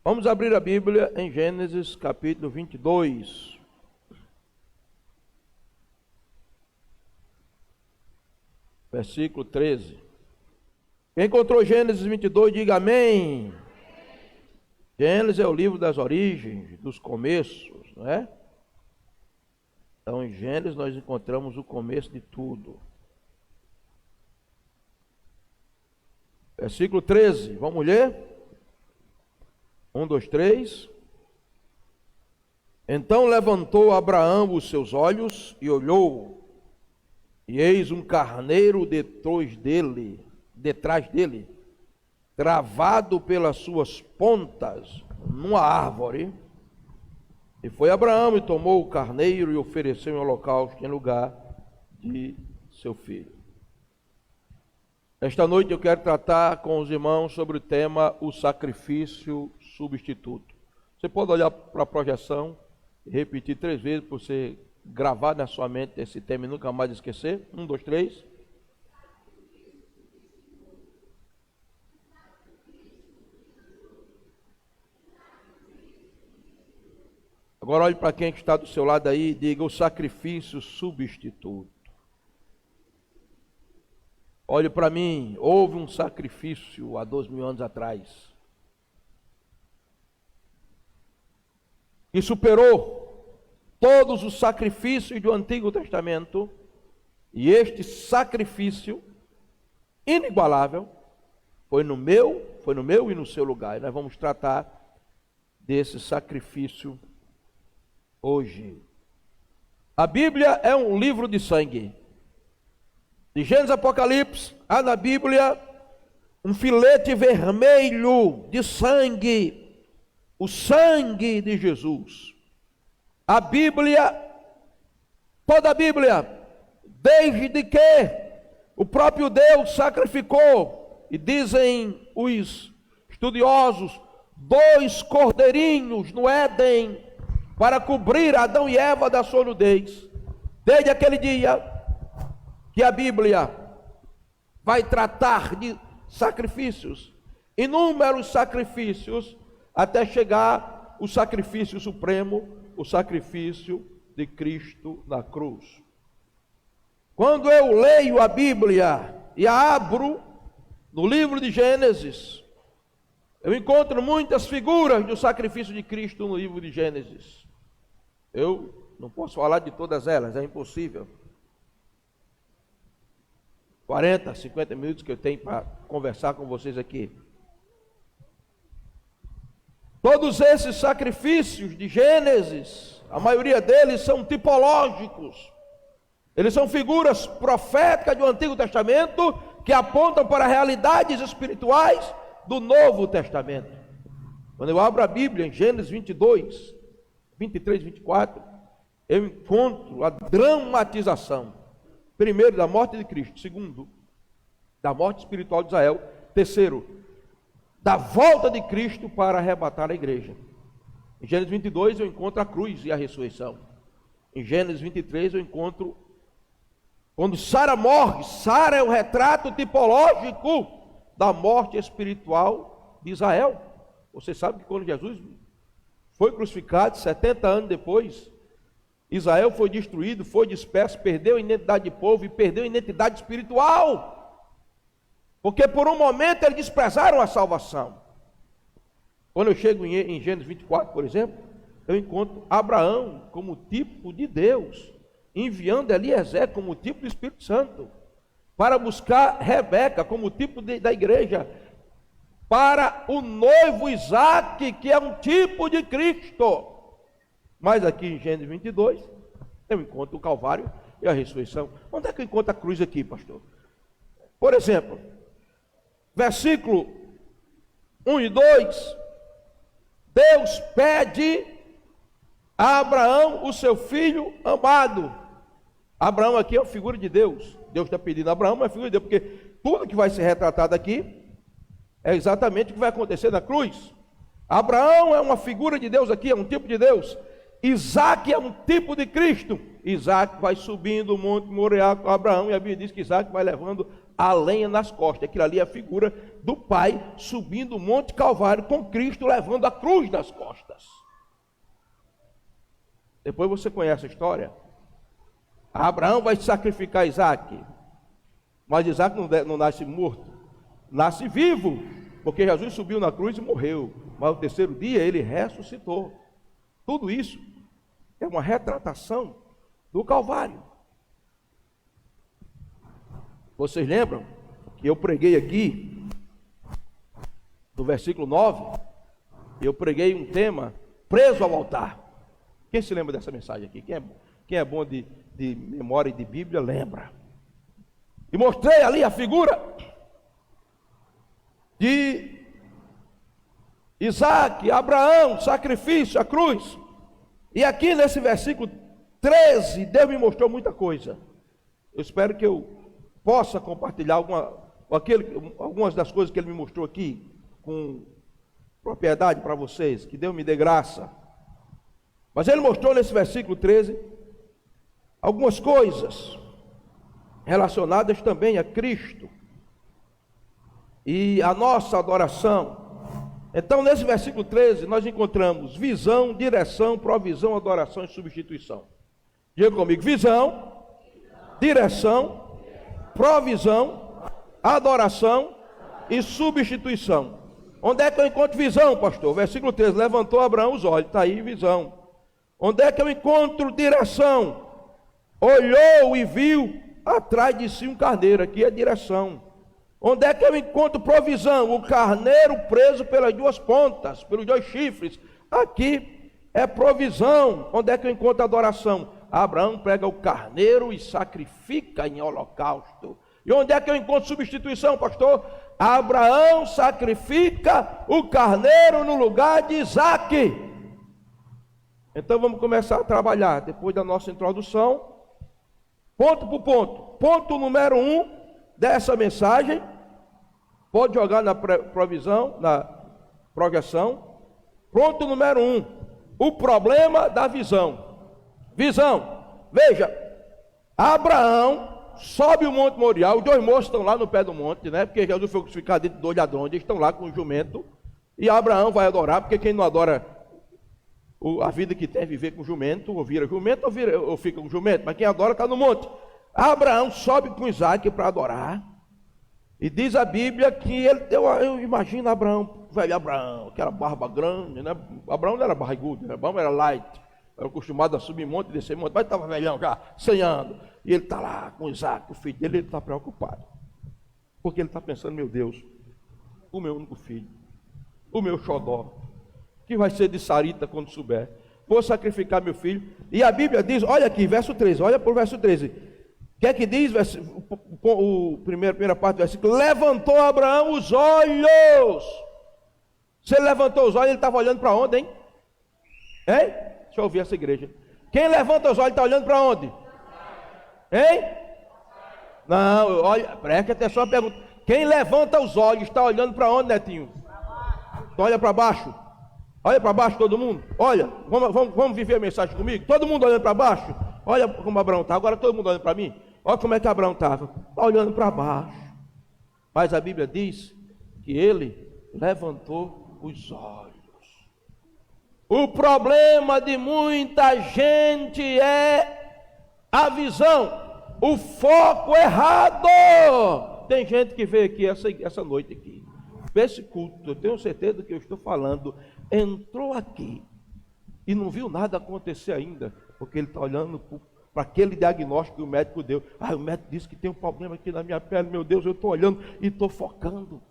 Vamos abrir a Bíblia em Gênesis capítulo 22. Versículo 13. Quem encontrou Gênesis 22, diga amém. Gênesis é o livro das origens, dos começos, não é? Então em Gênesis nós encontramos o começo de tudo. Versículo 13, vamos ler? 1, 2, 3. Então levantou Abraão os seus olhos e olhou, e eis um carneiro detrás dele, travado pelas suas pontas numa árvore. E foi Abraão e tomou o carneiro e ofereceu em holocausto em lugar de seu filho. Esta noite eu quero tratar com os irmãos sobre o tema o sacrifício substituto. Você pode olhar para a projeção e repetir 3 vezes para você gravar na sua mente esse tema e nunca mais esquecer. 1, 2, 3. Agora olhe para quem está do seu lado aí e diga o sacrifício substituto. Olhe para mim, houve um sacrifício há 2000 anos atrás que superou todos os sacrifícios do Antigo Testamento, e este sacrifício inigualável foi no meu e no seu lugar. E nós vamos tratar desse sacrifício hoje. A Bíblia é um livro de sangue. De Gênesis a Apocalipse, há na Bíblia um filete vermelho de sangue, o sangue de Jesus. A Bíblia, toda a Bíblia, desde que o próprio Deus sacrificou, e dizem os estudiosos, 2 cordeirinhos no Éden, para cobrir Adão e Eva da sua nudez. Desde aquele dia que a Bíblia vai tratar de sacrifícios, inúmeros sacrifícios, até chegar o sacrifício supremo, o sacrifício de Cristo na cruz. Quando eu leio a Bíblia e a abro no livro de Gênesis, eu encontro muitas figuras do sacrifício de Cristo no livro de Gênesis. Eu não posso falar de todas elas, é impossível. 40, 50 minutos que eu tenho para conversar com vocês aqui. Todos esses sacrifícios de Gênesis, a maioria deles são tipológicos. Eles são figuras proféticas do Antigo Testamento que apontam para realidades espirituais do Novo Testamento. Quando eu abro a Bíblia em Gênesis 22, 23, 24, eu encontro a dramatização. Primeiro, da morte de Cristo. Segundo, da morte espiritual de Israel. Terceiro, da volta de Cristo para arrebatar a igreja. Em Gênesis 22 eu encontro a cruz e a ressurreição. Em Gênesis 23 eu encontro quando Sara morre. Sara é o retrato tipológico da morte espiritual de Israel. Você sabe que quando Jesus foi crucificado, 70 anos depois, Israel foi destruído, foi disperso, perdeu a identidade de povo e perdeu a identidade espiritual. Porque por um momento eles desprezaram a salvação. Quando eu chego em Gênesis 24, por exemplo, eu encontro Abraão como tipo de Deus, enviando Eliezer como tipo do Espírito Santo, para buscar Rebeca como tipo da igreja, para o noivo Isaque, que é um tipo de Cristo. Mas aqui em Gênesis 22, eu encontro o Calvário e a ressurreição. Onde é que eu encontro a cruz aqui, pastor? Por exemplo, versículo 1 e 2, Deus pede a Abraão o seu filho amado. Abraão aqui é uma figura de Deus. Deus está pedindo a Abraão uma figura de Deus, porque tudo que vai ser retratado aqui é exatamente o que vai acontecer na cruz. Abraão é uma figura de Deus aqui, é um tipo de Deus. Isaque é um tipo de Cristo. Isaque vai subindo o monte Moriá com Abraão, e a Bíblia diz que Isaque vai levando a lenha nas costas. Aquilo ali é a figura do Pai subindo o Monte Calvário com Cristo levando a cruz nas costas. Depois você conhece a história. Abraão vai sacrificar Isaac, mas Isaac não nasce morto, nasce vivo, porque Jesus subiu na cruz e morreu, mas no terceiro dia ele ressuscitou. Tudo isso é uma retratação do Calvário. Vocês lembram que eu preguei aqui, no versículo 9, eu preguei um tema, preso ao altar. Quem se lembra dessa mensagem aqui? Quem é bom de memória e de Bíblia, lembra. E mostrei ali a figura de Isaac, Abraão, sacrifício, a cruz. E aqui nesse versículo 13, Deus me mostrou muita coisa. Eu espero que eu possa compartilhar algumas das coisas que Ele me mostrou aqui com propriedade para vocês, que Deus me dê graça. Mas Ele mostrou nesse versículo 13 algumas coisas relacionadas também a Cristo e a nossa adoração. Então, nesse versículo 13, nós encontramos visão, direção, provisão, adoração e substituição. Diga comigo: visão, direção, provisão, adoração e substituição. Onde é que eu encontro visão, pastor? Versículo 13, levantou Abraão os olhos, está aí visão. Onde é que eu encontro direção? Olhou e viu atrás de si um carneiro, aqui é direção. Onde é que eu encontro provisão? O carneiro preso pelas duas pontas, pelos dois chifres, aqui é provisão. Onde é que eu encontro adoração? Abraão pega o carneiro e sacrifica em holocausto. E onde é que eu encontro substituição, pastor? Abraão sacrifica o carneiro no lugar de Isaac. Então vamos começar a trabalhar, depois da nossa introdução, ponto por ponto. Ponto número 1 dessa mensagem, pode jogar na provisão, na projeção. Ponto número 1, o problema da visão. Visão, veja, Abraão sobe o Monte Moriá, os dois moços estão lá no pé do monte, né? Porque Jesus foi crucificado dentro do ladrões, eles estão lá com o jumento, e Abraão vai adorar, porque quem não adora a vida que tem é viver com jumento, ou vira jumento, ou fica com jumento, mas quem adora está no monte. Abraão sobe com Isaac para adorar, e diz a Bíblia que ele, eu imagino Abraão, velho Abraão, aquela barba grande, né? Abraão não era barrigudo, né? Abraão era light, era acostumado a subir monte e descer monte, mas estava velhão já, 100 anos, e ele está lá com Isaac, o filho dele, ele está preocupado, porque ele está pensando: meu Deus, o meu único filho, o meu xodó, que vai ser de Sarita quando souber, vou sacrificar meu filho. E a Bíblia diz, olha aqui, verso 13, olha para o verso 13, o que é que diz primeira parte do versículo? Levantou Abraão os olhos. Se ele levantou os olhos, ele estava olhando para onde, hein? Hein? Deixa eu ouvir essa igreja. Quem levanta os olhos está olhando para onde? Hein? Não, olha, preste atenção à pergunta. Quem levanta os olhos está olhando para onde, Netinho? Olha para baixo. Olha para baixo todo mundo. Olha, vamos viver a mensagem comigo? Todo mundo olhando para baixo. Olha como Abraão está. Agora todo mundo olhando para mim. Olha como é que Abraão estava. Olhando para baixo. Mas a Bíblia diz que ele levantou os olhos. O problema de muita gente é a visão, o foco errado. Tem gente que veio aqui essa noite aqui, esse culto, eu tenho certeza do que eu estou falando, entrou aqui e não viu nada acontecer ainda, porque ele está olhando para aquele diagnóstico que o médico deu. O médico disse que tem um problema aqui na minha pele, meu Deus, eu estou olhando e estou focando.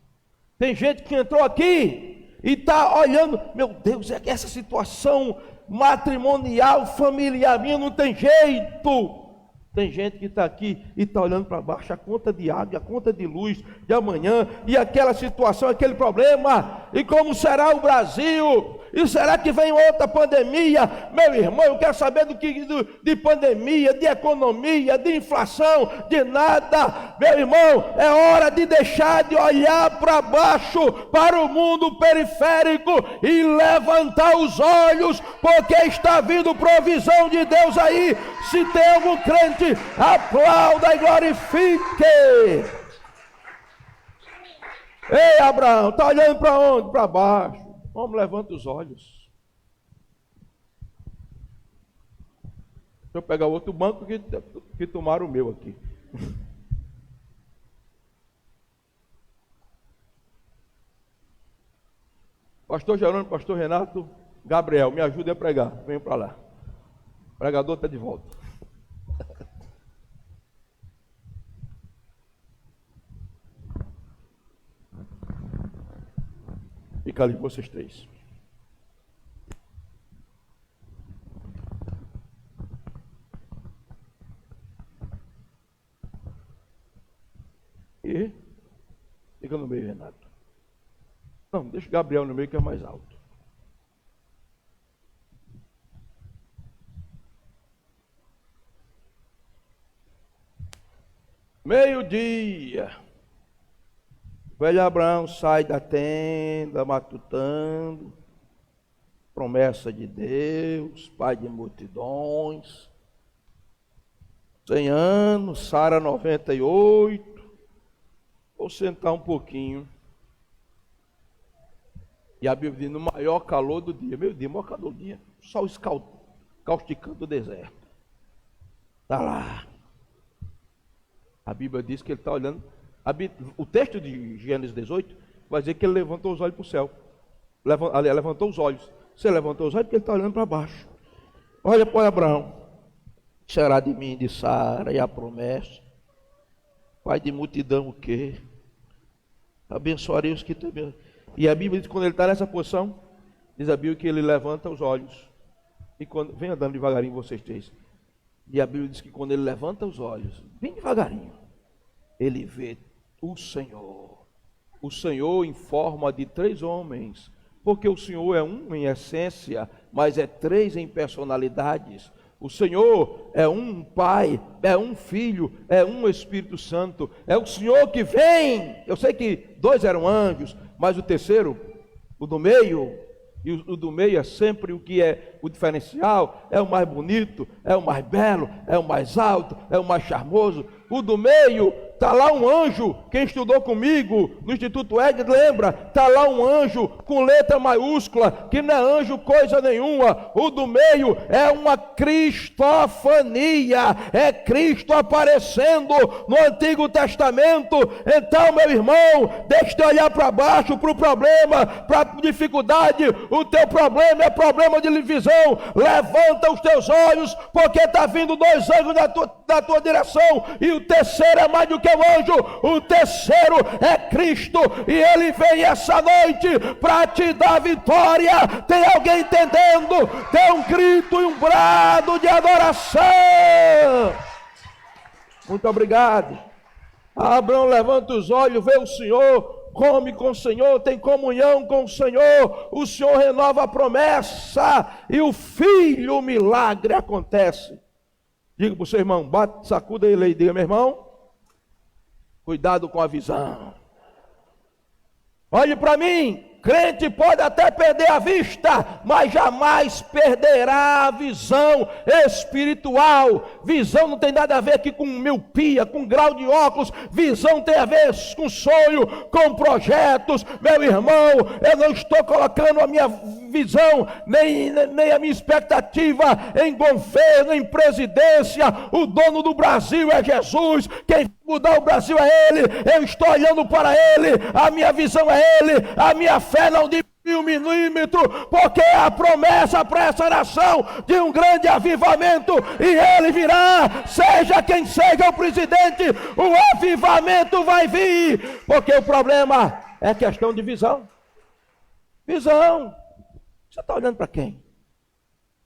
Tem gente que entrou aqui e está olhando, meu Deus, é que essa situação matrimonial, familiar minha não tem jeito. Tem gente que está aqui e está olhando para baixo, a conta de água, a conta de luz de amanhã, e aquela situação, aquele problema, e como será o Brasil? E será que vem outra pandemia? Meu irmão, eu quero saber de pandemia, de economia, de inflação, de nada. Meu irmão, é hora de deixar de olhar para baixo, para o mundo periférico, e levantar os olhos, porque está vindo provisão de Deus aí. Se tem algum crente, aplauda e glorifique. Ei, Abraão, está olhando para onde? Para baixo. Vamos, levanta os olhos. Deixa eu pegar outro banco que tomaram o meu aqui. Pastor Jerônimo, pastor Renato, Gabriel, me ajudem a pregar. Venham para lá. O pregador está de volta. Fica ali vocês três. E fica no meio, Renato. Não, deixa o Gabriel no meio que é mais alto. Meio-dia. O velho Abraão sai da tenda, matutando. Promessa de Deus, pai de multidões. 100 anos, Sara 98. Vou sentar um pouquinho. E a Bíblia diz, no maior calor do dia. Meu Deus, maior calor do dia. O sol causticando o deserto. Está lá. A Bíblia diz que ele está olhando. O texto de Gênesis 18 vai dizer que ele levantou os olhos para o céu. Levantou os olhos. Você levantou os olhos porque ele está olhando para baixo. Olha para Abraão. Será de mim, de Sara, e a promessa. Pai de multidão o quê? Abençoarei os que também. E a Bíblia diz que quando ele está nessa posição, diz a Bíblia que ele levanta os olhos. E quando, vem andando devagarinho vocês três. E a Bíblia diz que quando ele levanta os olhos, bem devagarinho, ele vê o Senhor. O Senhor em forma de 3 homens. Porque o Senhor é um em essência, mas é 3 em personalidades. O Senhor é um Pai, é um Filho, é um Espírito Santo. É o Senhor que vem. Eu sei que 2 eram anjos, mas o terceiro, o do meio, e o do meio é sempre o que é o diferencial, é o mais bonito, é o mais belo, é o mais alto, é o mais charmoso. O do meio, está lá um anjo, quem estudou comigo no Instituto Ed, lembra? Está lá um anjo com letra maiúscula, que não é anjo coisa nenhuma. O do meio é uma cristofania, é Cristo aparecendo no Antigo Testamento. Então, meu irmão, deixa de olhar para baixo, para o problema, para a dificuldade. O teu problema é problema de visão. Levanta os teus olhos, porque está vindo 2 anjos da tua direção, e o terceiro é mais do que um anjo. O terceiro é Cristo, e ele vem essa noite para te dar vitória. Tem alguém entendendo? Tem um grito e um brado de adoração. Muito obrigado. Abraão levanta os olhos, vê o Senhor, come com o Senhor, tem comunhão com o Senhor. O Senhor renova a promessa, e o filho, o milagre acontece. Diga para o seu irmão, bate, sacuda ele aí, diga, meu irmão, cuidado com a visão. Olhe para mim, crente pode até perder a vista, mas jamais perderá a visão espiritual. Visão não tem nada a ver aqui com miopia, com grau de óculos. Visão tem a ver com sonho, com projetos. Meu irmão, eu não estou colocando a minha visão, nem a minha expectativa em governo, em presidência. O dono do Brasil é Jesus. Quem mudar o Brasil é Ele. Eu estou olhando para Ele. A minha visão é Ele. A minha fé não diminui um milímetro, porque é a promessa para essa nação de um grande avivamento, e ele virá, seja quem seja o presidente, o avivamento vai vir, porque o problema é questão de visão. Visão. Você está olhando para quem?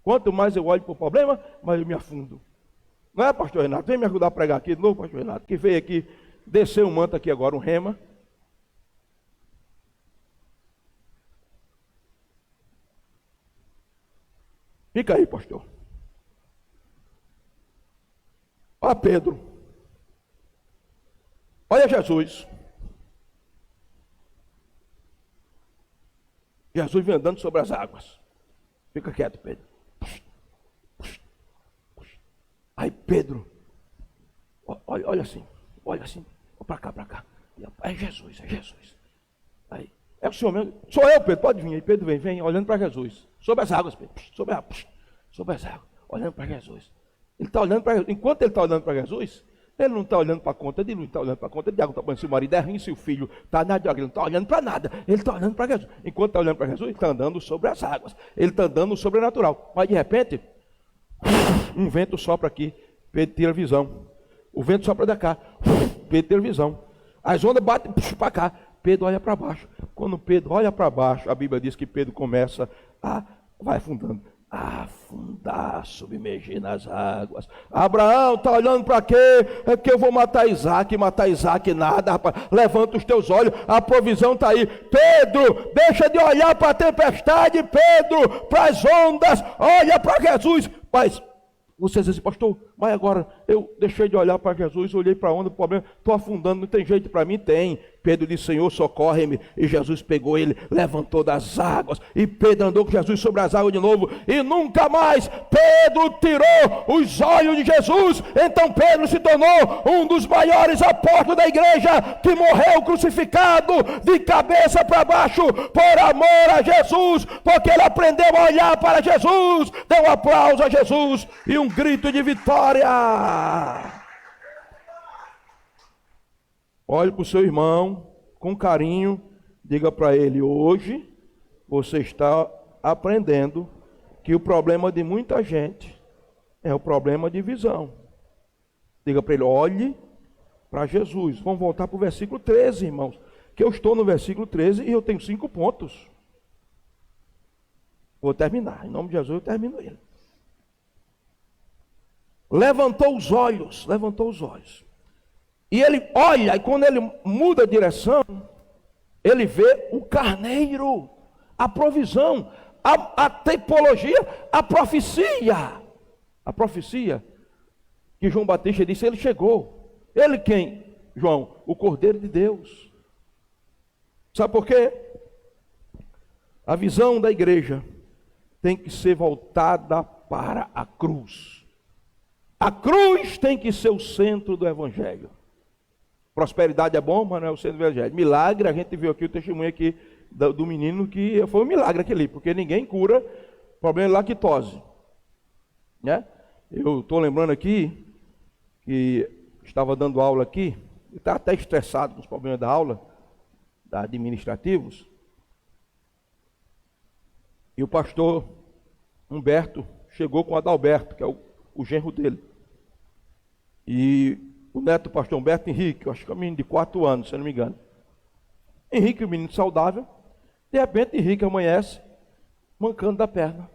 Quanto mais eu olho para o problema, mais eu me afundo. Não é, pastor Renato? Vem me ajudar a pregar aqui de novo, pastor Renato, que veio aqui, desceu um manto aqui agora, um rema. Fica aí, pastor. Olha Pedro. Olha Jesus. Jesus vem andando sobre as águas. Fica quieto, Pedro. Aí Pedro, olha assim, olha para cá. É Jesus, é Jesus. É o senhor mesmo? Sou eu, Pedro, pode vir. Aí Pedro vem, olhando para Jesus. Sobre as águas, Pedro, sobre as águas, olhando para Jesus. Ele está olhando para Jesus. Enquanto ele está olhando para Jesus, ele não está olhando para a conta de luz, está olhando para a conta de água, está olhando se o marido é ruim, se o filho está na água, ele não está olhando para nada, ele está olhando para Jesus. Enquanto está olhando para Jesus, ele está andando sobre as águas, ele está andando no sobrenatural. Mas de repente, um vento sopra aqui, Pedro tira a visão. O vento sopra da cá, Pedro tira a visão. As ondas batem para cá, Pedro olha para baixo. Quando Pedro olha para baixo, a Bíblia diz que Pedro começa vai afundando. Afundar, submergir nas águas. Abraão está olhando para quê? É que eu vou matar Isaac nada, rapaz. Levanta os teus olhos, a provisão está aí. Pedro, deixa de olhar para a tempestade, Pedro, para as ondas, olha para Jesus. Mas você diz assim, pastor, mas agora eu deixei de olhar para Jesus, olhei para a onda, o problema, estou afundando, não tem jeito para mim? Tem. Pedro disse, Senhor, socorre-me. E Jesus pegou ele, levantou das águas. E Pedro andou com Jesus sobre as águas de novo. E nunca mais Pedro tirou os olhos de Jesus. Então Pedro se tornou um dos maiores apóstolos da igreja, que morreu crucificado de cabeça para baixo, por amor a Jesus, porque ele aprendeu a olhar para Jesus. Dê um aplauso a Jesus e um grito de vitória. Olhe para o seu irmão com carinho, diga para ele, hoje você está aprendendo que o problema de muita gente é o problema de visão. Diga para ele, olhe para Jesus. Vamos voltar para o versículo 13, irmãos, que eu estou no versículo 13 e eu tenho 5 pontos. Vou terminar, em nome de Jesus eu termino ele. Levantou os olhos. E ele olha, e quando ele muda a direção, ele vê o carneiro, a provisão, a tipologia, a profecia. A profecia que João Batista disse, ele chegou. Ele quem, João? O Cordeiro de Deus. Sabe por quê? A visão da igreja tem que ser voltada para a cruz. A cruz tem que ser o centro do evangelho. Prosperidade é bom, mas não é o centro do evangelho. Milagre, a gente viu aqui o testemunho aqui do menino, que foi um milagre aquele, porque ninguém cura problema de lactose, né? Eu estou lembrando aqui que estava dando aula aqui, e está até estressado com os problemas da aula, da administrativos, e o pastor Humberto chegou com o Adalberto, que é o genro dele, e o neto do pastor Humberto, Henrique, eu acho que é um menino de 4 anos, se eu não me engano. Henrique, um menino saudável, de repente Henrique amanhece mancando da perna,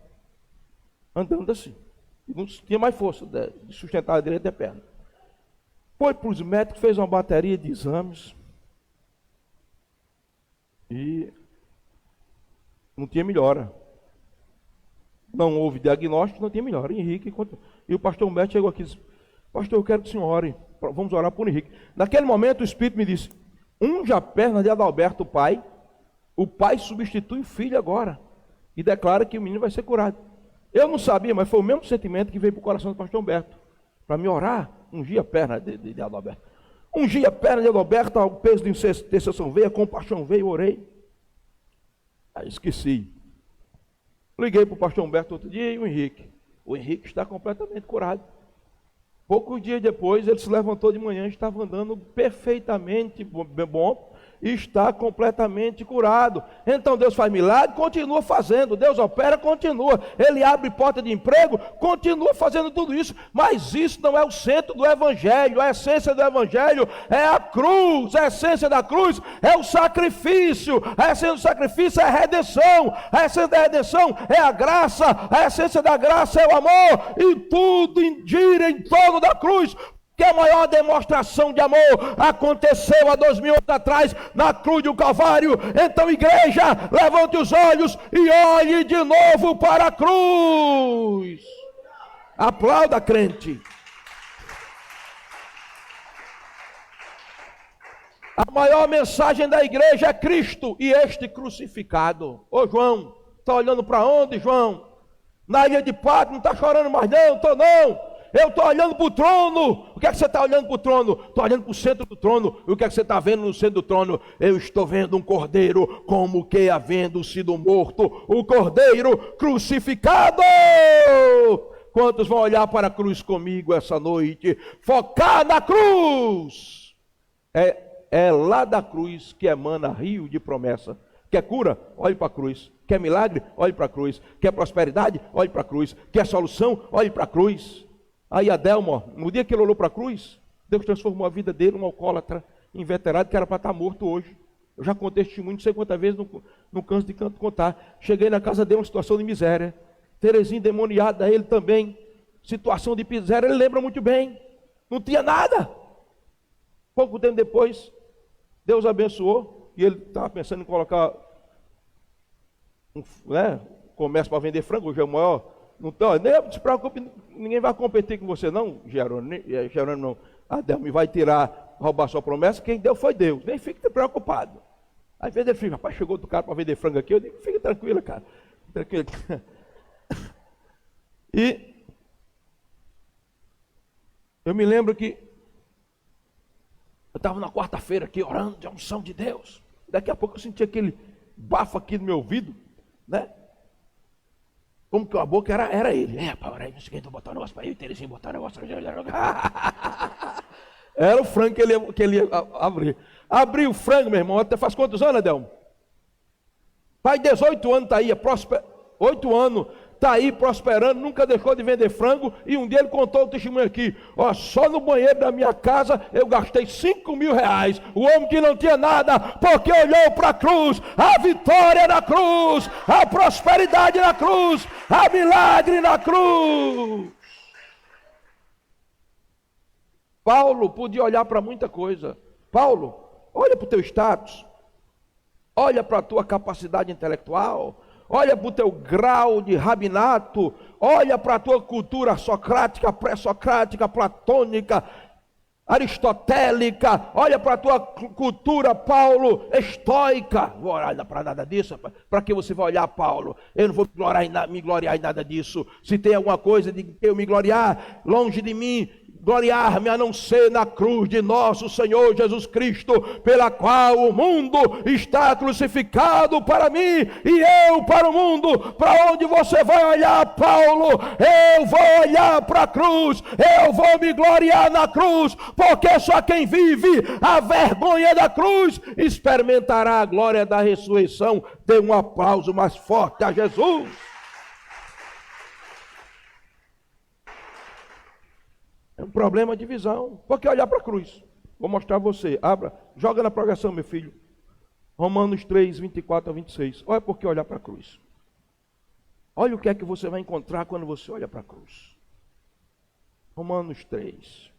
andando assim. Não tinha mais força de sustentar a direita da perna. Foi para os médicos, fez uma bateria de exames e não tinha melhora. Não houve diagnóstico, não tinha melhora. E o pastor Humberto chegou aqui e disse, pastor, eu quero que o senhor ore, vamos orar por Henrique. Naquele momento o Espírito me disse, unja a perna de Adalberto, o pai substitui o filho agora, e declara que o menino vai ser curado. Eu não sabia, mas foi o mesmo sentimento que veio para o coração do pastor Humberto, para me orar, ungir a perna de Adalberto. Ungi a perna de Adalberto, o peso de intercessão veio, a compaixão veio, orei. Aí esqueci. Liguei para o pastor Humberto outro dia e o Henrique está completamente curado. Poucos dias depois, ele se levantou de manhã, estava andando perfeitamente bom e está completamente curado. Então Deus faz milagre, continua fazendo. Deus opera, continua. Ele abre porta de emprego, continua fazendo tudo isso. Mas isso não é o centro do evangelho. A essência do evangelho é a cruz. A essência da cruz é o sacrifício. A essência do sacrifício é a redenção. A essência da redenção é a graça. A essência da graça é o amor. E tudo gira em torno da cruz. Que a maior demonstração de amor aconteceu há 2000 anos atrás, na cruz do Calvário. Então, igreja, levante os olhos e olhe de novo para a cruz. Aplauda, crente. A maior mensagem da igreja é Cristo e este crucificado. Ô João, está olhando para onde, João? Na ilha de Patmos, não está chorando mais não? Estou não. Eu estou olhando para o trono. O que é que você está olhando para o trono? Estou olhando para o centro do trono. E o que é que você está vendo no centro do trono? Eu estou vendo um cordeiro, como que havendo sido morto, o cordeiro crucificado. Quantos vão olhar para a cruz comigo essa noite? Focar na cruz. É lá da cruz que emana rio de promessa. Quer cura? Olhe para a cruz. Quer milagre? Olhe para a cruz. Quer prosperidade? Olhe para a cruz. Quer solução? Olhe para a cruz. Aí Adelmo, no dia que ele olhou para a cruz, Deus transformou a vida dele, um alcoólatra inveterado que era para estar morto hoje. Eu já contei testemunho, não sei quantas vezes, não canso de contar. Cheguei na casa dele, uma situação de miséria. Terezinha endemoniada, ele também. Situação de miséria, ele lembra muito bem. Não tinha nada. Pouco tempo depois, Deus abençoou. E ele estava pensando em colocar um comércio para vender frango. Hoje é o maior. Não se preocupe, ninguém vai competir com você não, Jerônimo não. Adelmo vai roubar sua promessa. Quem deu foi Deus. Nem fique preocupado. Às vezes ele fica, rapaz, chegou outro cara para vender frango aqui. Eu digo, fica tranquilo, cara. Tranquilo. E eu me lembro que eu estava na quarta-feira aqui orando de unção de Deus. Daqui a pouco eu senti aquele bafo aqui no meu ouvido, né? Como que a boca era ele. Rapaz, não sei quem, botar um negócio para ele, Terezinha botar um negócio para ele. Era o frango que ele ia abrir. Abriu o frango, meu irmão, até faz quantos anos, Adelmo? Faz 18 anos, está aí, 8 anos. Está aí prosperando, nunca deixou de vender frango. E um dia ele contou o testemunho aqui. Ó, só no banheiro da minha casa eu gastei 5 mil reais. O homem que não tinha nada, porque olhou para a cruz. A vitória na cruz, a prosperidade na cruz, a milagre na cruz. Paulo podia olhar para muita coisa. Paulo, olha para o teu status. Olha para a tua capacidade intelectual. Olha para o teu grau de rabinato, olha para a tua cultura socrática, pré-socrática, platônica, aristotélica, olha para a tua cultura, Paulo, estoica. Vou olhar para nada disso, para que você vai olhar, Paulo? Eu não vou me gloriar em nada disso. Se tem alguma coisa de que eu me gloriar, longe de mim, gloriar-me a não ser na cruz de nosso Senhor Jesus Cristo, pela qual o mundo está crucificado para mim e eu para o mundo. Para onde você vai olhar, Paulo? Eu vou olhar para a cruz, eu vou me gloriar na cruz, porque só quem vive a vergonha da cruz experimentará a glória da ressurreição. Dê um aplauso mais forte a Jesus. É um problema de visão. Porque olhar para a cruz. Vou mostrar a você. Abra, joga na projeção, meu filho. Romanos 3, 24 a 26. Olha porque olhar para a cruz. Olha o que é que você vai encontrar quando você olha para a cruz. Romanos 3.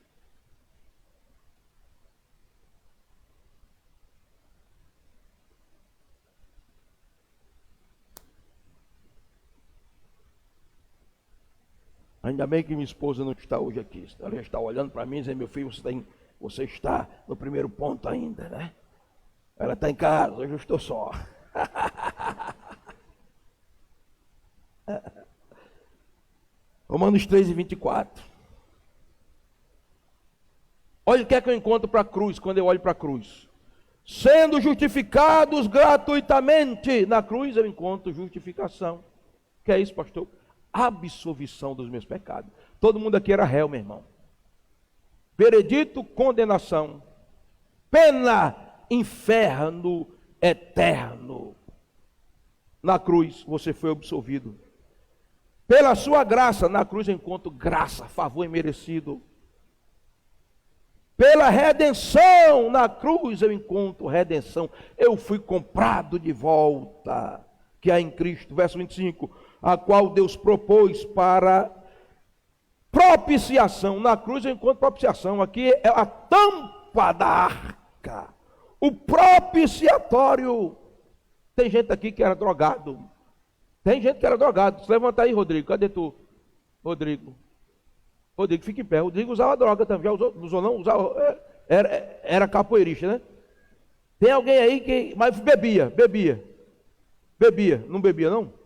Ainda bem que minha esposa não está hoje aqui. Ela já está olhando para mim e dizendo, meu filho, você está no primeiro ponto ainda, né? Ela está em casa, hoje eu estou só. Romanos 3 e 24. Olha o que é que eu encontro para a cruz, quando eu olho para a cruz. Sendo justificados gratuitamente. Na cruz eu encontro justificação. O que é isso, pastor? Absolvição dos meus pecados. Todo mundo aqui era réu, meu irmão. Veredito, condenação. Pena, inferno eterno. Na cruz você foi absolvido. Pela sua graça, na cruz eu encontro graça, favor imerecido. Pela redenção, na cruz eu encontro redenção. Eu fui comprado de volta, que há em Cristo. Verso 25. A qual Deus propôs para propiciação. Na cruz eu encontro propiciação. Aqui é a tampa da arca. O propiciatório. Tem gente aqui que era drogado. Tem gente que era drogado. Se levanta aí, Rodrigo. Cadê tu? Rodrigo, fica em pé. Rodrigo usava droga também. Já usou não? Usava, era capoeirista, né? Tem alguém aí que... Mas bebia. Não bebia, não?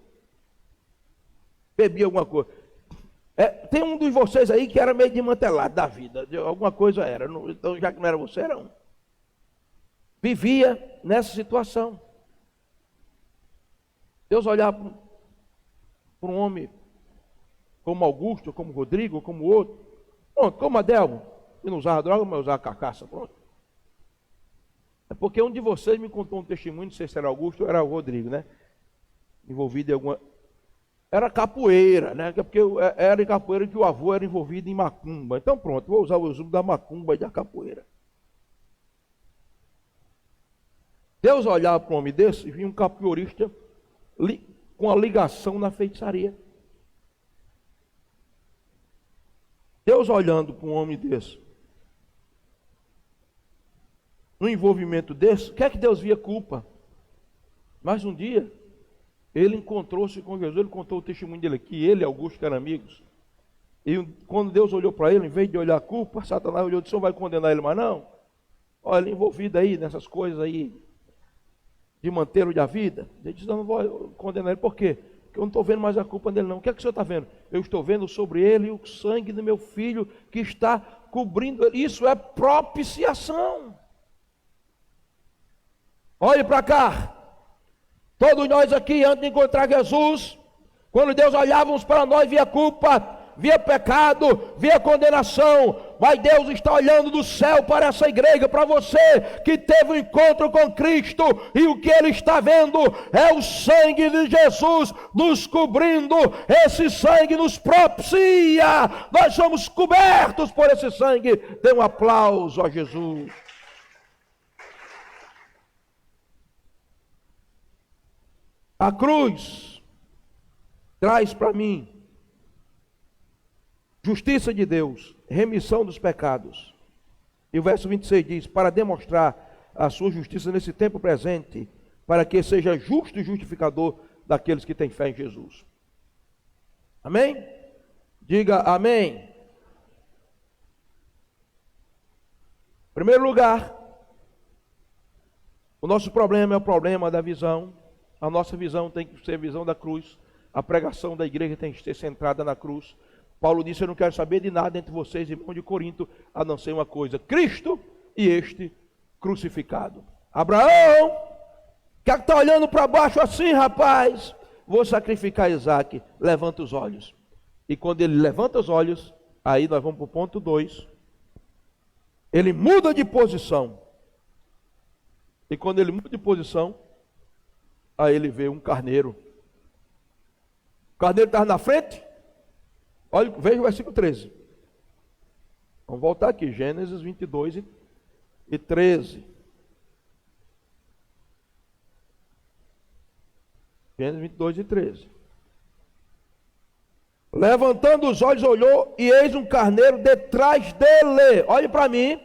Bebia alguma coisa. Tem um de vocês aí que era meio desmantelado da vida, alguma coisa era, então já que não era você, era um. Vivia nessa situação. Deus olhava para um homem como Augusto, como Rodrigo, como outro, pronto, como Adelmo, que não usava droga, mas usava carcaça, pronto. É porque um de vocês me contou um testemunho, não sei se era Augusto ou era o Rodrigo, né? Envolvido em alguma... Era capoeira, né? Porque era em capoeira que o avô era envolvido em macumba. Então pronto, vou usar o exemplo da macumba e da capoeira. Deus olhava para um homem desse e via um capoeirista com a ligação na feitiçaria. Deus olhando para um homem desse, no envolvimento desse, o que é que Deus via? Culpa. Mas um dia, ele encontrou-se com Jesus, ele contou o testemunho dele aqui, ele e Augusto eram amigos. E quando Deus olhou para ele, em vez de olhar a culpa, Satanás olhou e disse: "Não vai condenar ele mais não? Olha, ele envolvido aí nessas coisas aí, de mantê-lo da vida." Ele disse: "Não vou condenar ele, por quê? Porque eu não estou vendo mais a culpa dele não. O que é que o senhor está vendo? Eu estou vendo sobre ele o sangue do meu filho que está cobrindo ele." Isso é propiciação. Olhe para cá. Todos nós aqui, antes de encontrar Jesus, quando Deus olhávamos para nós, via culpa, via pecado, via condenação. Mas Deus está olhando do céu para essa igreja, para você que teve um encontro com Cristo, e o que Ele está vendo é o sangue de Jesus nos cobrindo. Esse sangue nos propicia, nós somos cobertos por esse sangue. Dê um aplauso a Jesus. A cruz traz para mim justiça de Deus, remissão dos pecados. E o verso 26 diz: para demonstrar a sua justiça nesse tempo presente, para que seja justo e justificador daqueles que têm fé em Jesus. Amém? Diga amém. Em primeiro lugar, o nosso problema é o problema da visão. A nossa visão tem que ser a visão da cruz. A pregação da igreja tem que ser centrada na cruz. Paulo disse: eu não quero saber de nada entre vocês, irmãos de Corinto, a não ser uma coisa: Cristo e este crucificado. Abraão, que está olhando para baixo assim, rapaz? Vou sacrificar Isaac. Levanta os olhos. E quando ele levanta os olhos, aí nós vamos para o ponto 2. Ele muda de posição. E quando ele muda de posição, aí ele vê um carneiro. O carneiro estava na frente. Olha, veja o versículo 13. Vamos voltar aqui, Gênesis 22 e 13. Gênesis 22 e 13. Levantando os olhos, olhou, e eis um carneiro detrás dele. Olhe para mim.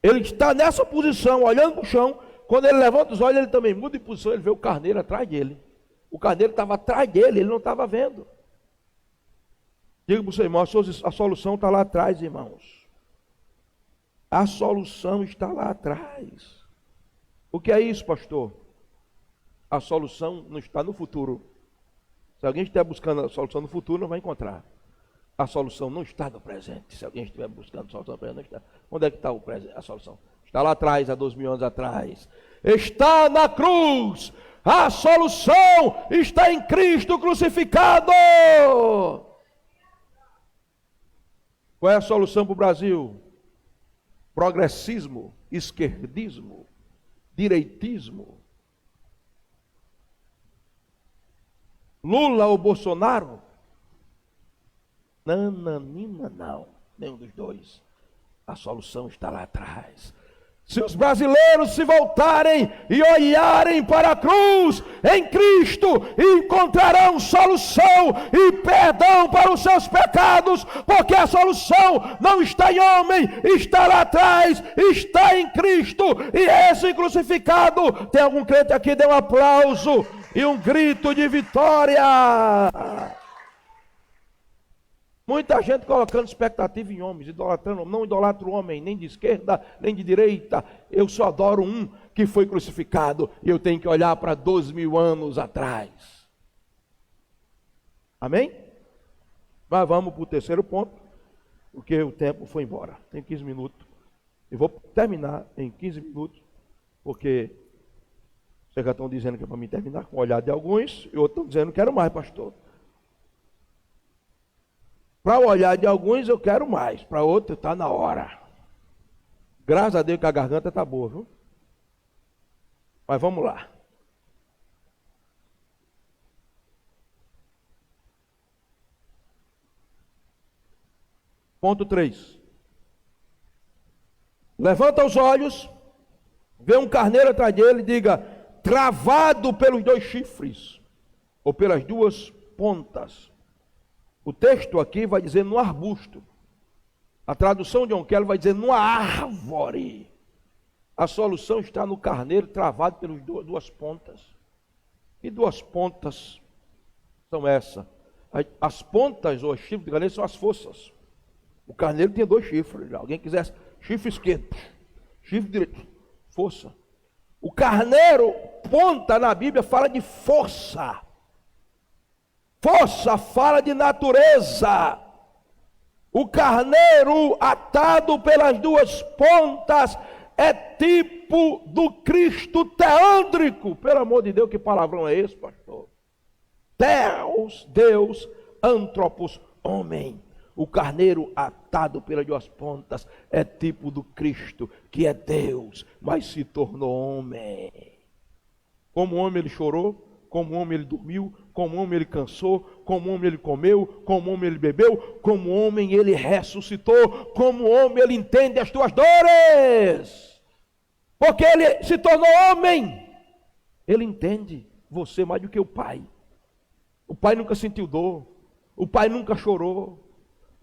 Ele está nessa posição, olhando para o chão. Quando ele levanta os olhos, ele também muda de posição, ele vê o carneiro atrás dele. O carneiro estava atrás dele, ele não estava vendo. Diga para o seu irmão: a solução está lá atrás, irmãos. A solução está lá atrás. O que é isso, pastor? A solução não está no futuro. Se alguém estiver buscando a solução no futuro, não vai encontrar. A solução não está no presente. Se alguém estiver buscando a solução no presente, não está. Onde é que está a solução? Está lá atrás, há 2000 anos atrás. Está na cruz. A solução está em Cristo crucificado. Qual é a solução para o Brasil? Progressismo, esquerdismo, direitismo. Lula ou Bolsonaro? Nananina, não. Nenhum dos dois. A solução está lá atrás. Se os brasileiros se voltarem e olharem para a cruz em Cristo, encontrarão solução e perdão para os seus pecados, porque a solução não está em homem, está lá atrás, está em Cristo. E esse crucificado, tem algum crente aqui? Dê um aplauso e um grito de vitória. Muita gente colocando expectativa em homens, idolatrando. Não idolatro o homem, nem de esquerda, nem de direita. Eu só adoro um que foi crucificado. E eu tenho que olhar para 2000 anos atrás. Amém? Mas vamos para o terceiro ponto, porque o tempo foi embora. Tem 15 minutos. Eu vou terminar em 15 minutos, porque vocês já estão dizendo que é para mim terminar com o olhar de alguns, e outros estão dizendo que quero mais, pastor. Para o olhar de alguns eu quero mais, para outros está na hora. Graças a Deus que a garganta está boa, viu? Mas vamos lá. Ponto 3. Levanta os olhos, vê um carneiro atrás dele e diga, travado pelos dois chifres, ou pelas duas pontas. O texto aqui vai dizer no arbusto. A tradução de John Keller vai dizer numa árvore. A solução está no carneiro travado pelas duas pontas. E duas pontas são essas. As pontas ou os chifres de carneiro são as forças. O carneiro tem dois chifres. Alguém quisesse chifre esquerdo, chifre direito, força. O carneiro, ponta na Bíblia, fala de força. Força fala de natureza. O carneiro atado pelas duas pontas é tipo do Cristo teândrico. Pelo amor de Deus, que palavrão é esse, pastor? Deus, antropos, homem. O carneiro atado pelas duas pontas é tipo do Cristo, que é Deus, mas se tornou homem. Como homem ele chorou, como homem ele dormiu, como homem ele cansou, como homem ele comeu, como homem ele bebeu, como homem ele ressuscitou, como homem ele entende as tuas dores. Porque ele se tornou homem. Ele entende você mais do que o pai. O pai nunca sentiu dor, o pai nunca chorou,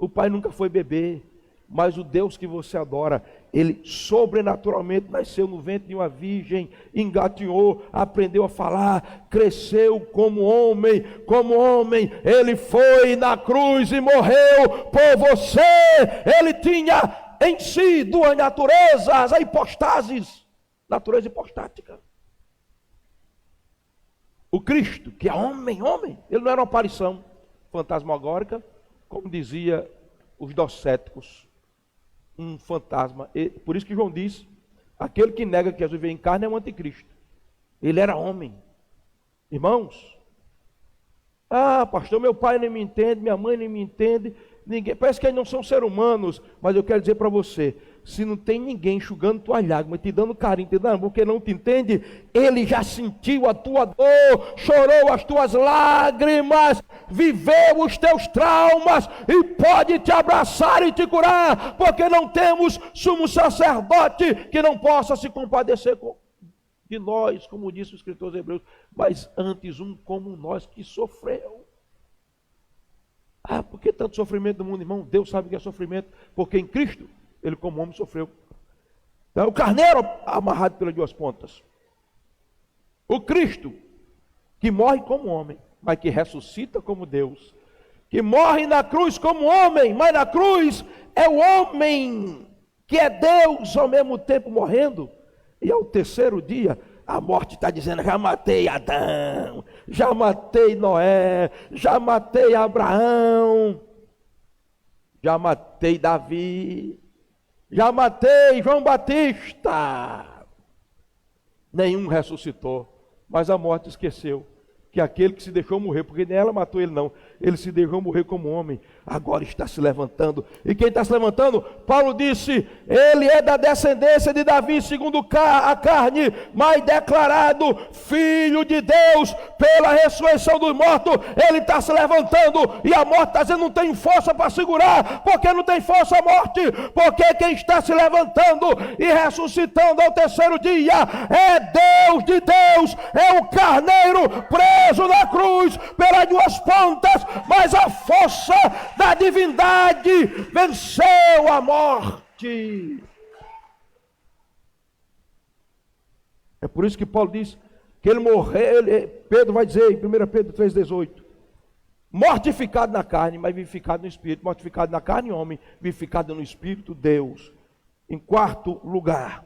o pai nunca foi bebê, mas o Deus que você adora, ele sobrenaturalmente nasceu no ventre de uma virgem, engatinhou, aprendeu a falar, cresceu como homem, ele foi na cruz e morreu por você. Ele tinha em si duas naturezas, a hipostases, natureza hipostática. O Cristo, que é homem, ele não era uma aparição fantasmagórica, como dizia os docéticos, um fantasma. Por isso que João diz, aquele que nega que Jesus veio em carne é um anticristo. Ele era homem. Irmãos, pastor, meu pai nem me entende, minha mãe nem me entende, ninguém, parece que eles não são seres humanos, mas eu quero dizer para você, se não tem ninguém enxugando tuas lágrimas, te dando carinho, te dando, porque não te entende, ele já sentiu a tua dor, chorou as tuas lágrimas, viveu os teus traumas e pode te abraçar e te curar, porque não temos sumo sacerdote que não possa se compadecer de nós, como disse o escritor aos Hebreus, mas antes um como nós que sofreu. Por que tanto sofrimento no mundo, irmão? Deus sabe o que é sofrimento, porque em Cristo ele como homem sofreu. Então, o carneiro amarrado pelas duas pontas. O Cristo, que morre como homem, mas que ressuscita como Deus. Que morre na cruz como homem, mas na cruz é o homem, que é Deus ao mesmo tempo morrendo. E ao terceiro dia, a morte está dizendo, já matei Adão, já matei Noé, já matei Abraão, já matei Davi, já matei João Batista. Nenhum ressuscitou, mas a morte esqueceu que aquele que se deixou morrer, porque nem ela matou ele não, ele se deixou morrer como homem, agora está se levantando. E quem está se levantando? Paulo disse, ele é da descendência de Davi segundo a carne, mas declarado filho de Deus pela ressurreição dos mortos. Ele está se levantando e a morte está dizendo, não tem força para segurar. Porque não tem força a morte? Porque quem está se levantando e ressuscitando ao terceiro dia é Deus de Deus, é o carneiro preso na cruz pelas duas pontas, mas a força da divindade venceu a morte. É por isso que Paulo diz que ele morreu, Pedro vai dizer em 1 Pedro 3,18, mortificado na carne, mas vivificado no espírito. Mortificado na carne, homem, vivificado no espírito, Deus. Em quarto lugar,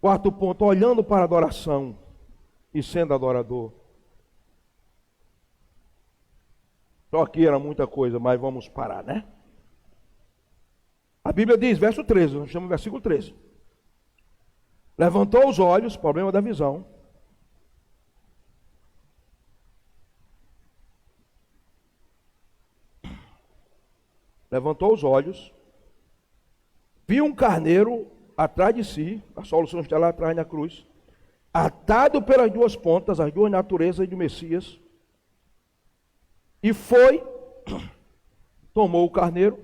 quarto ponto, olhando para a adoração e sendo adorador. Só aqui era muita coisa, mas vamos parar, né? A Bíblia diz, verso 13, nós chamamos versículo 13. Levantou os olhos, problema da visão. Levantou os olhos, viu um carneiro atrás de si, a solução está lá atrás na cruz, atado pelas duas pontas, as duas naturezas do Messias, e foi, tomou o carneiro,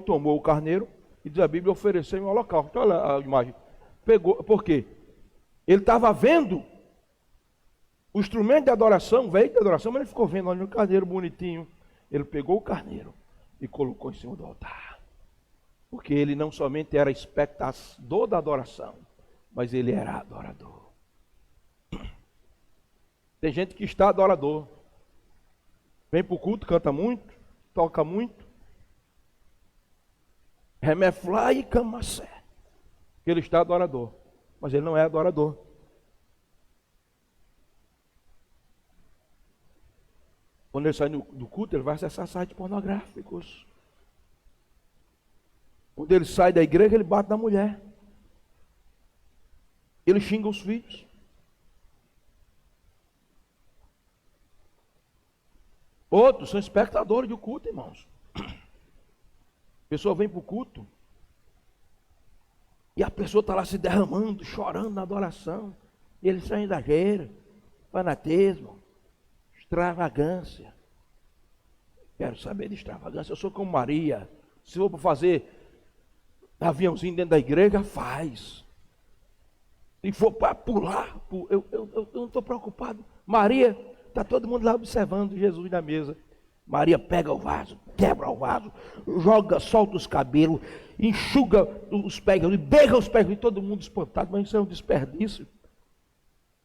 tomou o carneiro, e diz a Bíblia, ofereceu em um holocausto. Olha a imagem, pegou, por quê? Ele estava vendo o instrumento de adoração, veio de adoração, mas ele ficou vendo, olha o carneiro bonitinho. Ele pegou o carneiro e colocou em cima do altar. Porque ele não somente era espectador da adoração, mas ele era adorador. Tem gente que está adorador. Vem para o culto, canta muito, toca muito. Remeflá e camacé. Ele está adorador, mas ele não é adorador. Quando ele sai do culto, ele vai acessar sites pornográficos. Quando ele sai da igreja, ele bate na mulher. Ele xinga os filhos. Outros são espectadores do culto, irmãos. A pessoa vem para o culto e a pessoa está lá se derramando, chorando na adoração. E eles são exagero, fanatismo, extravagância. Quero saber de extravagância. Eu sou como Maria. Se for para fazer aviãozinho dentro da igreja, faz. Se for para pular, eu não estou preocupado. Maria, está todo mundo lá observando Jesus na mesa. Maria pega o vaso, quebra o vaso, joga, solta os cabelos, enxuga os pés, beija os pés, e todo mundo espantado, mas isso é um desperdício.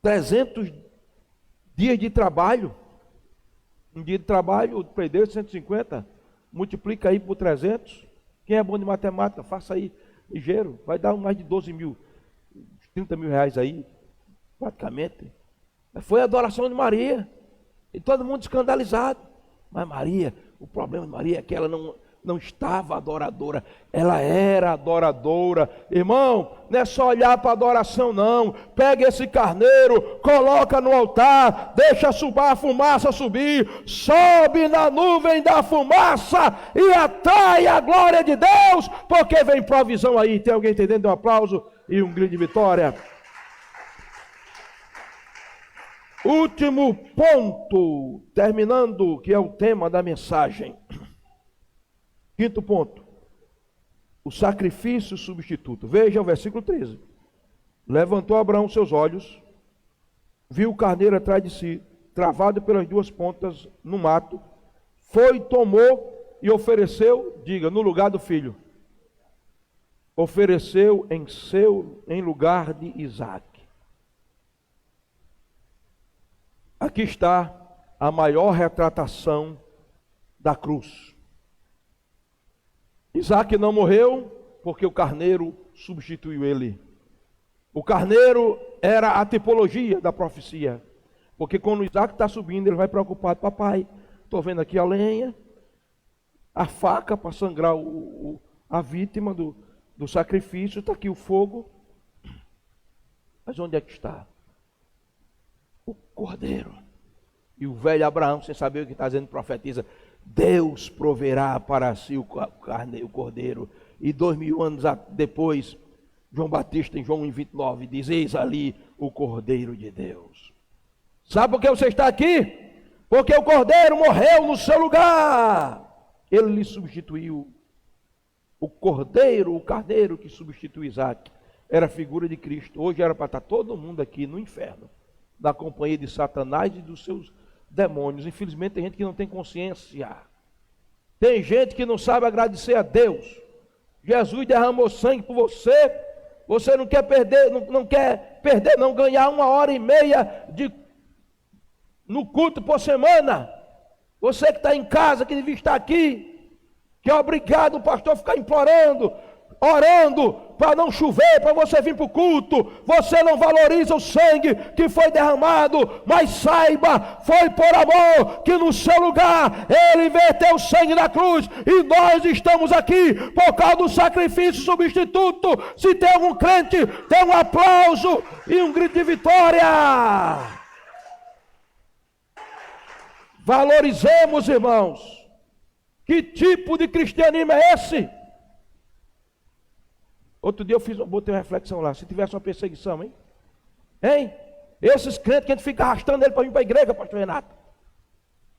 300 dias de trabalho, um dia de trabalho, o predeiro 150, multiplica aí por 300, quem é bom de matemática, faça aí, ligeiro, vai dar mais de 12 mil, 30 mil reais aí, praticamente. Foi a adoração de Maria, e todo mundo escandalizado. Mas Maria, o problema de Maria é que ela não estava adoradora, ela era adoradora. Irmão, não é só olhar para a adoração não. Pega esse carneiro, coloca no altar, deixa a fumaça subir, sobe na nuvem da fumaça e atrai a glória de Deus, porque vem provisão aí. Tem alguém entendendo? Um aplauso e um grito de vitória. Último ponto, terminando, que é o tema da mensagem. Quinto ponto, o sacrifício substituto. Veja o versículo 13. Levantou Abraão seus olhos, viu o carneiro atrás de si, travado pelas duas pontas no mato, foi, tomou e ofereceu, diga, no lugar do filho. Ofereceu em lugar de Isaque. Aqui está a maior retratação da cruz. Isaque não morreu porque o carneiro substituiu ele. O carneiro era a tipologia da profecia. Porque quando Isaque está subindo, ele vai preocupado: papai, estou vendo aqui a lenha, a faca para sangrar a vítima do sacrifício, está aqui o fogo. Mas onde é que está o cordeiro? E o velho Abraão, sem saber o que está dizendo, profetiza: Deus proverá para si o cordeiro. E 2000 anos depois, João Batista, em João 1,29, diz: eis ali o cordeiro de Deus. Sabe por que você está aqui? Porque o cordeiro morreu no seu lugar. Ele lhe substituiu. O cordeiro, o carneiro que substitui Isaque, era a figura de Cristo. Hoje era para estar todo mundo aqui no inferno, da companhia de Satanás e dos seus demônios. Infelizmente tem gente que não tem consciência. Tem gente que não sabe agradecer a Deus. Jesus derramou sangue por você. Você não quer perder, não ganhar 1h30 no culto por semana. Você que está em casa, que devia estar aqui, que é obrigado o pastor a ficar implorando, orando, para não chover, para você vir para o culto. Você não valoriza o sangue que foi derramado, mas saiba, foi por amor que no seu lugar ele verteu o sangue na cruz, e nós estamos aqui por causa do sacrifício substituto. Se tem algum crente, tem um aplauso e um grito de vitória. Valorizemos, irmãos. Que tipo de cristianismo é esse? Outro dia eu botei uma reflexão lá. Se tivesse uma perseguição, hein? Hein? Esses crentes que a gente fica arrastando ele para vir para a igreja, pastor Renato.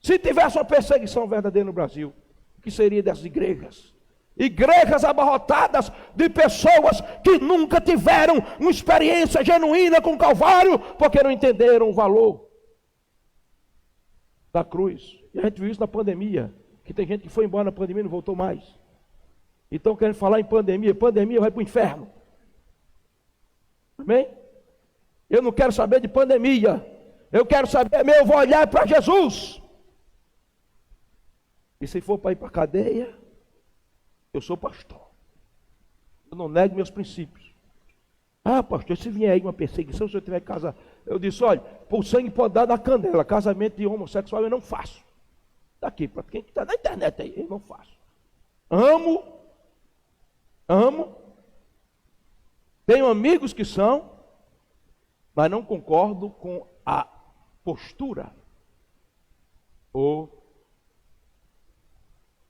Se tivesse uma perseguição verdadeira no Brasil, o que seria dessas igrejas? Igrejas abarrotadas de pessoas que nunca tiveram uma experiência genuína com o Calvário, porque não entenderam o valor da cruz. E a gente viu isso na pandemia, que tem gente que foi embora na pandemia e não voltou mais. Então, querendo falar em pandemia vai para o inferno. Amém? Eu não quero saber de pandemia. Eu quero saber, eu vou olhar para Jesus. E se for para ir para a cadeia, eu sou pastor. Eu não nego meus princípios. Ah, pastor, se vier aí uma perseguição, se eu tiver casa... Eu disse, olha, o sangue pode dar na canela. Casamento de homossexual eu não faço. Daqui, para quem está na internet aí, eu não faço. Amo. Tenho amigos que são, mas não concordo com a postura ou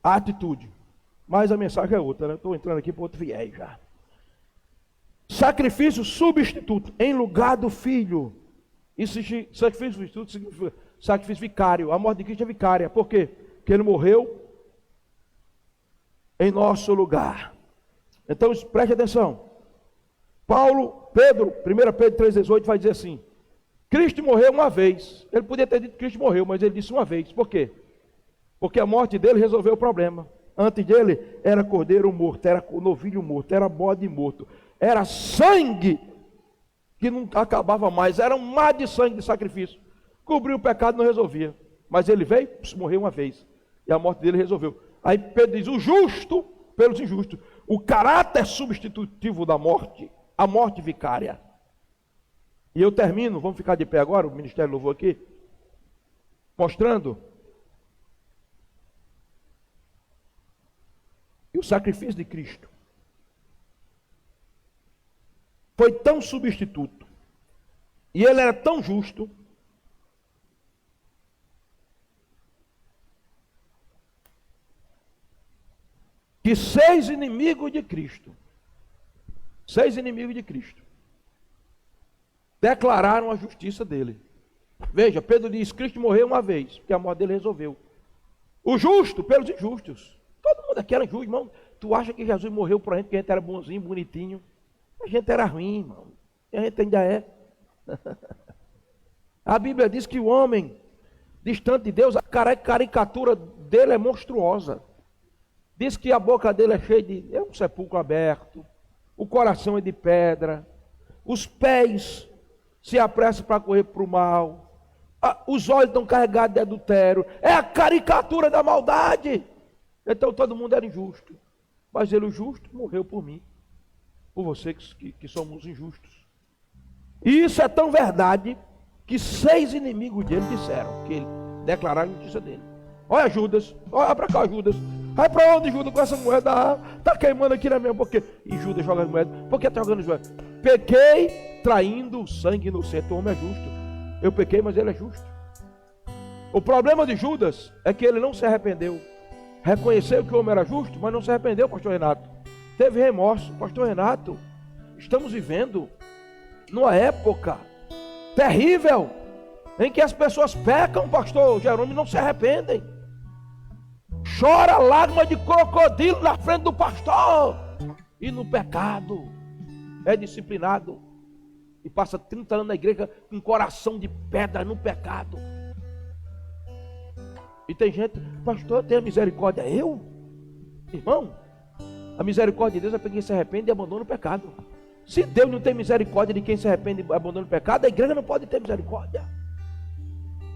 a atitude. Mas a mensagem é outra, né? Estou entrando aqui para outro viés já. Sacrifício substituto em lugar do filho. Isso, sacrifício substituto significa sacrifício vicário. A morte de Cristo é vicária. Por quê? Porque ele morreu em nosso lugar. Então preste atenção. Pedro, 1 Pedro 3,18 vai dizer assim: Cristo morreu uma vez. Ele podia ter dito que Cristo morreu, mas ele disse uma vez. Por quê? Porque a morte dele resolveu o problema. Antes dele era cordeiro morto, era novilho morto, era bode morto, era sangue que não acabava mais, era um mar de sangue de sacrifício. Cobriu o pecado, não resolvia. Mas ele veio, morreu uma vez, e a morte dele resolveu. Aí Pedro diz: o justo pelos injustos. O caráter substitutivo da morte, a morte vicária. E eu termino, vamos ficar de pé agora, o Ministério Louvor aqui, mostrando o sacrifício de Cristo. Foi tão substituto, e ele era tão justo, que 6 inimigos de Cristo declararam a justiça dele. Veja, Pedro diz: Cristo morreu uma vez, porque a morte dele resolveu. O justo pelos injustos. Todo mundo aqui era justo, irmão. Tu acha que Jesus morreu por a gente, porque a gente era bonzinho, bonitinho? A gente era ruim, irmão. E a gente ainda é. A Bíblia diz que o homem distante de Deus, a caricatura dele é monstruosa. Diz que a boca dele é cheia de... é um sepulcro aberto. O coração é de pedra. Os pés se apressam para correr para o mal. Os olhos estão carregados de adultério. É a caricatura da maldade. Então todo mundo era injusto. Mas ele, o justo, morreu por mim. Por você que somos injustos. E isso é tão verdade que 6 inimigos dele disseram, que ele declararam a justiça dele. Olha Judas, olha para cá Judas. Vai para onde, Judas, com essa moeda? Está queimando aqui na minha boca. E Judas joga as moedas. Por que está jogando as moedas? Pequei traindo o sangue inocente. O homem é justo. Eu pequei, mas ele é justo. O problema de Judas é que ele não se arrependeu. Reconheceu que o homem era justo, mas não se arrependeu, pastor Renato. Teve remorso. Pastor Renato, estamos vivendo numa época terrível em que as pessoas pecam, pastor Jerônimo, e não se arrependem. Chora lágrima de crocodilo na frente do pastor. E no pecado é disciplinado. E passa 30 anos na igreja com coração de pedra no pecado. E tem gente: pastor, tenha misericórdia. Eu? Irmão, a misericórdia de Deus é para quem se arrepende e abandona o pecado. Se Deus não tem misericórdia de quem se arrepende e abandona o pecado, a igreja não pode ter misericórdia.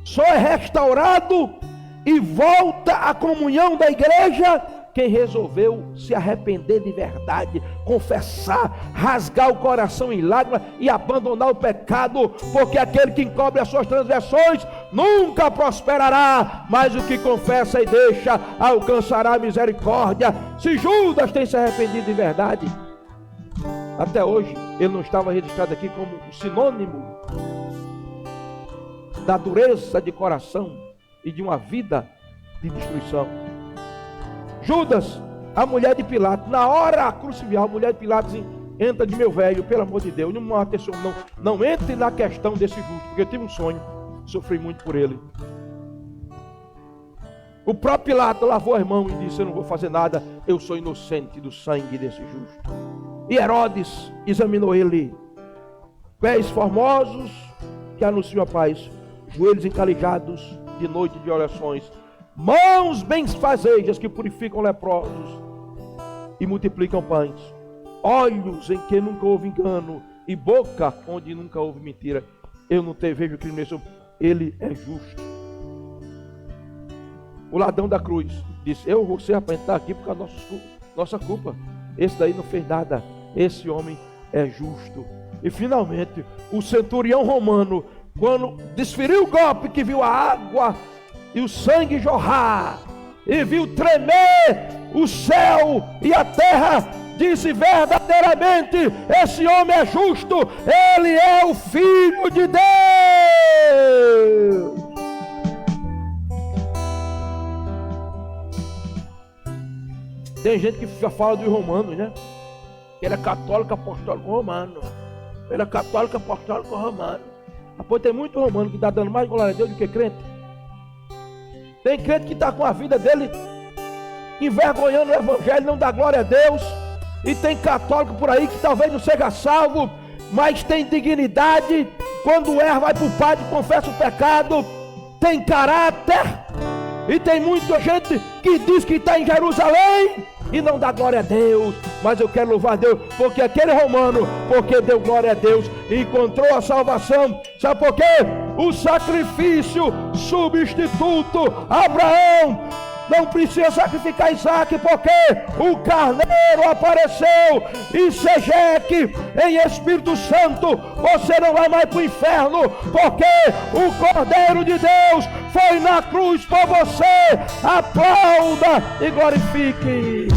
Só é restaurado e volta à comunhão da igreja quem resolveu se arrepender de verdade, confessar, rasgar o coração em lágrimas e abandonar o pecado, porque aquele que encobre as suas transgressões nunca prosperará, mas o que confessa e deixa alcançará a misericórdia. Se Judas tem se arrependido de verdade, até hoje ele não estava registrado aqui como um sinônimo da dureza de coração e de uma vida de destruição. Judas, a mulher de Pilatos, na hora crucial, a mulher de Pilatos entra de: meu velho, pelo amor de Deus, não entre na questão desse justo, porque eu tive um sonho, sofri muito por ele. O próprio Pilatos lavou as mãos e disse: eu não vou fazer nada, eu sou inocente do sangue desse justo. E Herodes examinou ele, pés formosos que anunciam a paz, joelhos encalijados de noite de orações, mãos benfazejas que purificam leprosos e multiplicam pães, olhos em que nunca houve engano e boca onde nunca houve mentira. Eu não vejo crime nesse homem, ele é justo. O ladrão da cruz disse: eu vou ser apresentar aqui por causa da nossa culpa. Esse daí não fez nada, esse homem é justo. E finalmente o centurião romano, quando desferiu o golpe, que viu a água e o sangue jorrar, e viu tremer o céu e a terra, disse: verdadeiramente esse homem é justo, ele é o Filho de Deus. Tem gente que já fala dos romanos, né? Ele é católico apostólico romano. Ele é católico apostólico romano. Depois tem muito romano que está dando mais glória a Deus do que crente. Tem crente que está com a vida dele envergonhando o evangelho, não dá glória a Deus. E tem católico por aí que talvez não seja salvo, mas tem dignidade. Quando erra, vai para o padre, confessa o pecado, tem caráter. E tem muita gente que diz que está em Jerusalém e não dá glória a Deus. Mas eu quero louvar a Deus, porque aquele romano, porque deu glória a Deus, encontrou a salvação. Sabe por quê? O sacrifício substituto. Abraão não precisa sacrificar Isaac, porque o carneiro apareceu. E Sejeque, em Espírito Santo, você não vai mais para o inferno, porque o Cordeiro de Deus foi na cruz por você. Aplauda e glorifique.